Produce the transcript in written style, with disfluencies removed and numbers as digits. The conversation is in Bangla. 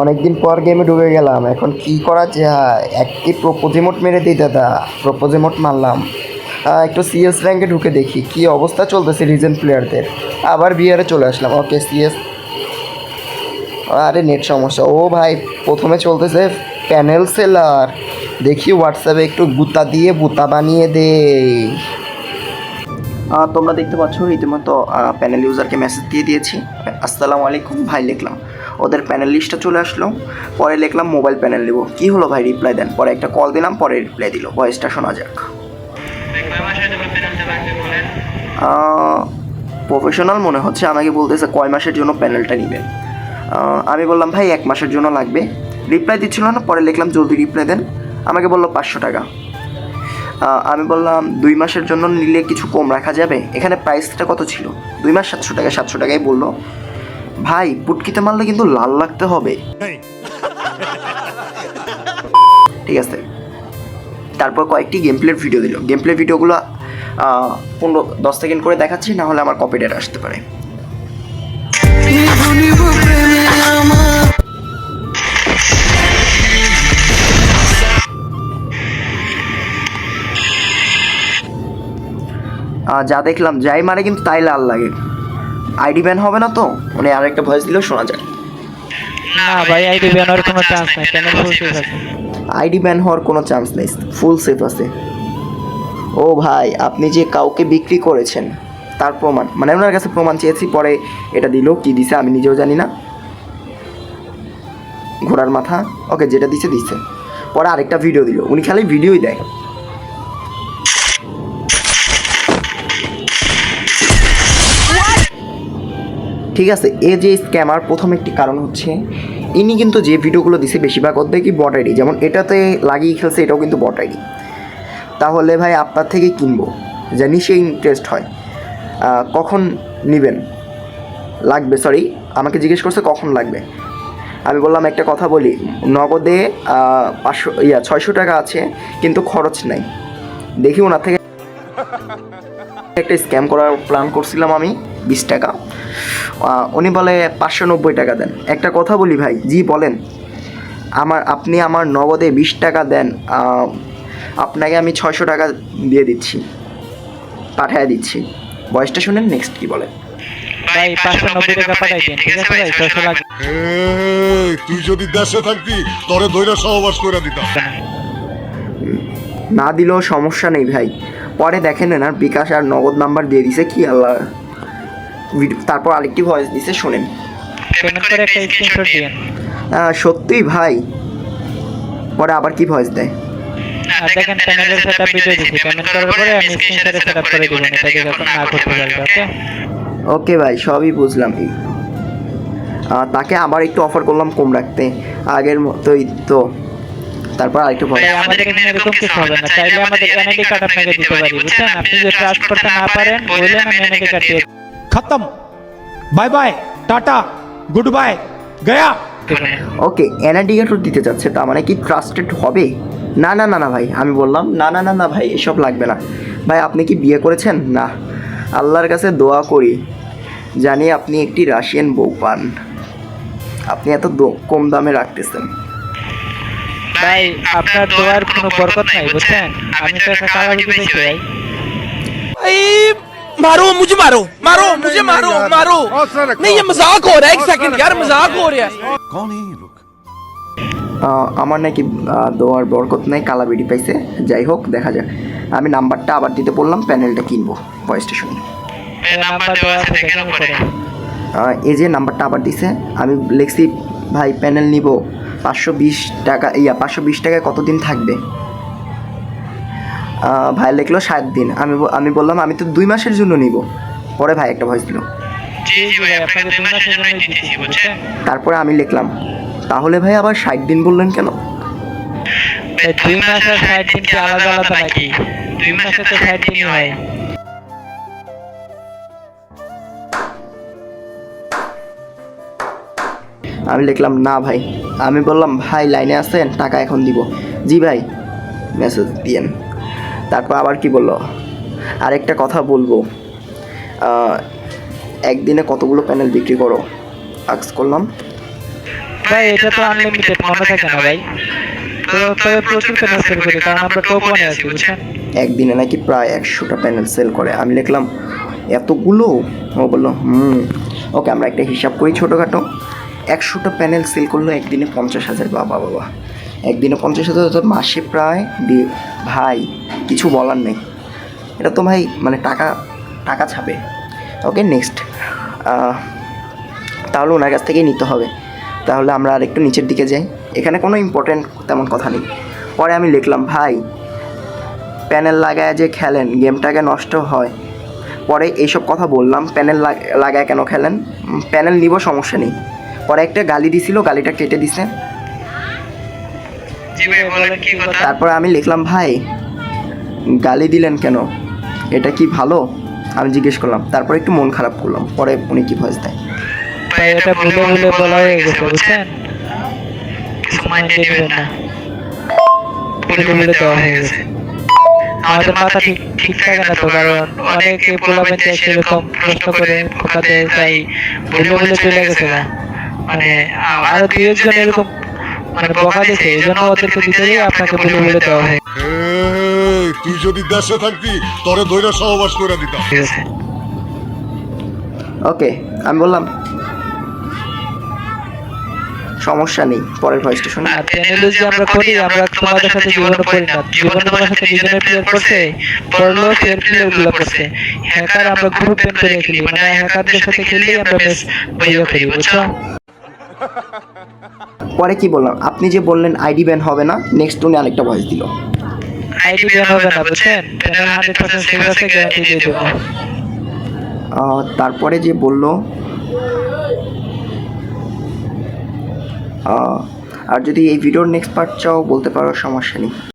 অনেকদিন পর গেমে ঢুকে গেলাম, এখন কি করা যায়? একটি প্রপোজিমোট মেরে দিই দাদা, প্রপোজিমোট মারলাম। একটু সিএস র্যাঙ্কে ঢুকে দেখি কি অবস্থা চলতেছে রিজেন্ট প্লেয়ারদের। আবার বিয়ারে চলে আসলাম। ওকে সিএস, আরে নেট সমস্যা। ও ভাই, প্রথমে চলতেছে প্যানেল সেলার। দেখি হোয়াটসঅ্যাপে একটু বুতা দিয়ে বুতা বানিয়ে দে। তোমরা দেখতে পাচ্ছ রীতিমতো প্যানেল ইউজারকে মেসেজ দিয়ে দিয়েছি, আসসালামু আলাইকুম ভাই লিখলাম। ওদের প্যানেল লিস্টটা চলে আসলো। পরে লিখলাম মোবাইল প্যানেল নেব, কী হলো ভাই রিপ্লাই দেন। পরে একটা কল দিলাম, পরে রিপ্লাই দিল। ভয়েসটা শোনা যাক। প্রফেশনাল মনে হচ্ছে, আমাকে বলতেছে কয় মাসের জন্য প্যানেলটা নেবেন। আমি বললাম ভাই 1 মাসের জন্য লাগবে। রিপ্লাই দিচ্ছিল না, পরে লিখলাম জলদি রিপ্লাই দেন। আমাকে বললো 500 টাকা। আমি বললাম 2 মাসের জন্য নিলে কিছু কম রাখা যাবে? এখানে প্রাইসটা কত ছিল? 2 মাস 700 টাকা। 700 টাকাই বললো। ভাই পুটকিতে মারলে কিন্তু লাল লাগতে হবে, ঠিক আছে। তারপর কয়েকটি গেম প্লের ভিডিও দিল। গেম প্লে ভিডিওগুলো 15-10 সেকেন্ড করে দেখাচ্ছি, না হলে আমার কপিরাইট আসতে পারে। যা দেখলাম যাই মারে কিন্তু তাই লাল লাগে। আইডি ব্যান হবে না তো? মানে আরেকটা ভয়েস দিলেও শোনা যায়। না ভাই, আইডি ব্যান হওয়ার কোনো চান্স নাই, চ্যানেল ফুল সেফ আছে। আইডি ব্যান হওয়ার কোনো চান্স নেই, ফুল সেফ আছে। ও ভাই, আপনি যে কাউকে বিক্রি করেছেন তার প্রমাণ, মানে ওনার কাছে প্রমাণ চেয়েছি, পরে এটা দিল। কি দিছে আমি নিজেও জানি না, ঘোড়ার মাথা। ওকে, যেটা দিছে দিচ্ছে। পরে আরেকটা ভিডিও দিল, উনি খালি ভিডিওই দেয়। ঠিক আছে, এ যে স্ক্যামার প্রথম একটি কারণ হচ্ছে ইনি কিন্তু যে ভিডিওগুলো দিছে বেশিরভাগ অর্ধেকই বট আইডি। যেমন এটাতে লাগিয়ে খেলছে, এটাও কিন্তু বট আইডি। তাহলে ভাই আপনার থেকে কিনবো, জানি সে ইন্টারেস্ট হয়। কখন নেবেন লাগবে? সরি, আমাকে জিজ্ঞেস করছে কখন লাগবে। আমি বললাম একটা কথা বলি, নগদে 600 টাকা আছে, কিন্তু খরচ নাই। দেখি ওনার থেকে একটা স্ক্যাম করার প্ল্যান করছিলাম আমি, 20 টাকা। উনি বলে 590 টাকা দেন। একটা কথা বলি ভাই, জি বলেন। আপনি আমার নগদে 20 টাকা দেন, আপনাকে আমি 600 টাকা দিয়ে দিচ্ছি, পাঠিয়ে দিচ্ছি। ভয়েসটা শুনেন, নেক্সট কি বলে। ভাই 590 টাকা পাঠাই দিন, ঠিক আছে ভাই? 600 লাগবে তুই যদি দেশে থাকতি তোরে ধইরা সহবাস করে দিতাম। না দিলেও সমস্যা নেই ভাই। পরে দেখেন না, বিকাশ আর নগদ নাম্বার দিয়ে দিছে, কি আল্লাহ। তারপর আরেকটি ভয়েস দিছে, শোনেন। পেমেন্ট করে একটা স্ক্রিনশট দিন। সত্যিই ভাই? পরে আবার কি ভয়েস দেয়? আর দেখেন চ্যানেলের সেটআপ ভিডিও দিছি, পেমেন্ট করার পরে আমি স্ক্রিনশটে সেটআপ করে দিব, এটা দিয়ে যখন না করতে পারবে। ওকে ওকে ভাই, সবই বুঝলাম। তাকে আবার একটু অফার করলাম কম রাখতে, আগের মতোই তো। তারপর আরেকটু ভয়েস। আমাদের এখানে এরকম কিছু হবে না, চাইলে আমাদের এনআইডি কার্ড আপনাকে দিতে পারি, বুঝছেন? আপনি যদি ট্রাস্ট করতে না পারেন বললেন, আমি এনআইডি কার্ড দিয়ে खत्म, bye bye, tata, good bye, गया। ওকে, এনআইডি কার্ড দিতে চাচ্ছে, তার মানে কি ট্রাস্টেড হবে? না না না না ভাই, আমি বললাম না না না না ভাই, এসব লাগবে না। ভাই আপনি কি বিয়ে করেছেন? না। আল্লাহর কাছে দোয়া করি জানি আপনি একটি রাশিয়ান বউ পান। আপনি এত কম দামে রাখতেছেন। ভাই আপনার দোয়ার কোনো বরকত নাই, বুঝছেন? আমি তো একটা টাকা দিতে চাইছি ভাই। मारो मुझे, मारो मारो मुझे, मारो मारो। नहीं ये मजाक हो रहा है, एक सेकंड यार, मजाक हो रहा है। कौन है ये लोग? আমার নাকি দোয়ার বরকত নেই, কালাবিড়ি পাইছে। যাই হোক, দেখা যাক। আমি নাম্বারটা আবার দিতে বললাম, প্যানেলটা কিনবো। ভয়েসটা শুনি। নাম্বার দেওয়া আছে, দেখেন উপরে। এই যে নাম্বারটা আবার দিছে, আমি লিখছি ভাই প্যানেল নিব 520 টাকা। 520 টাকায় কতদিন থাকবে? ভাই লিখলো 7 দিন। আমি বললাম আমি তো 2 মাসের জন্য নিব। পরে ভাই একটা ভয়েস দিল। জি জি ভাই, আপনাকে 2 মাসের জন্য দিতেছি, বুঝছেন? তারপরে আমি লিখলাম তাহলে ভাই আবার 60 দিন বললেন কেন? 2 মাস আর 60 দিন কি আলাদা আলাদা নাকি? 2 মাসে তো 60 দিনই হয়। আমি লিখলাম না ভাই। আমি বললাম ভাই লাইনে আছেন, টাকা এখন দিব। জি ভাই, মেসেজ দিয়েন। তারপর আবার কি বললো, আরেকটা কথা বলবো, একদিনে কতগুলো প্যানেল বিক্রি করো? আক্স করলাম। ভাই এটা তো আনলিমিটেড মনে থাকে না ভাই। তো তবে প্রচুর প্যানেল সেল করি কারণ আমরা টপ 1-এ আছি বুঝছেন। একদিনে নাকি প্রায় 100টা প্যানেল সেল করে। আমি লিখলাম এতগুলো? ও বললো ওকে আমরা একটা হিসাব করি ছোটোখাটো। 100টা প্যানেল সেল করলো একদিনে 50,000। বাবা বাবা, একদিনে 50,000 তো মাসে প্রায় ভাই কিছু বলার নেই। এটা তো ভাই মানে টাকা টাকা ছাপে। ওকে নেক্সট, তাহলে ওনার কাছ থেকেই নিতে হবে। তাহলে আমরা আরেকটু নিচের দিকে যাই, এখানে কোনো ইম্পর্টেন্ট তেমন কথা নেই। পরে আমি লিখলাম ভাই প্যানেল লাগায় যে খেলেন গেমটাকে নষ্ট হয়। পরে এইসব কথা বললাম, প্যানেল লাগায় কেন খেলেন, প্যানেল নিব সমস্যা নেই। পরে একটা গালি দিছিল, গালিটা কেটে দিছে। তারপরে আমি লিখলাম ভাই গালি দিলেন কেন, এটা কি ভালো, আমি জিজ্ঞেস করলাম। তারপরে একটু মন খারাপ করলাম। পরে উনি কি ভয়েস দেয়, ভাই এটা ভুলে ভুলে বলা হয়ে গেছে বুঝছেন, কিছু মাইন্ডে নেবেন না, ভুলে ভুলে দেওয়া হয়ে গেছে। আমাদের মাথা ঠিক ঠিক থাকে না তো, কারণ অনেকে পোলাবেন চাই সেরকম প্রশ্ন করে খোকা দেয়, তাই ভুলে ভুলে চলে গেছে না। মানে আরো 2-1 জন এরকম মানে বকা দিয়েছে, এই জন্য ওদেরকে দিতে গিয়ে আপনাকে ভুলে ভুলে দেওয়া হয়ে এই তুই যদি দেশে থাকতি তোরে দইরা সহবাস করে দিতাম। গেছে। ওকে আমি বললাম সমস্যা নেই। পরের ভয়েসটা শুনে আর চ্যানেলে যে আমরা করি, আমরা তোমাদের সাথে জীবনে করি না, জীবনে তোমার সাথে রিজনের প্লেয়ার করছে, পড়লো ফেয়ার প্লেয়ার গুলো করছে, হ্যাকার আমরা গ্রুপ ব্যান করে খেলি, মানে হ্যাকারদের সাথে খেললেই আমরা বেশ ভাইয়া করি বুঝছো। পরে কি বললাম, আপনি যে বললেন আইডি ব্যান হবে না, নেক্সট উনি আরেকটা ভয়েস দিল। আইডি ব্যান হবে না বুঝছেন, প্যানেল 100% সেভ আছে, গ্যারান্টি দিয়ে দেবো। তারপরে যে বলল আর যদি এই ভিডিওর নেক্সট পার্ট চাও বলতে পারো, সমস্যা নেই।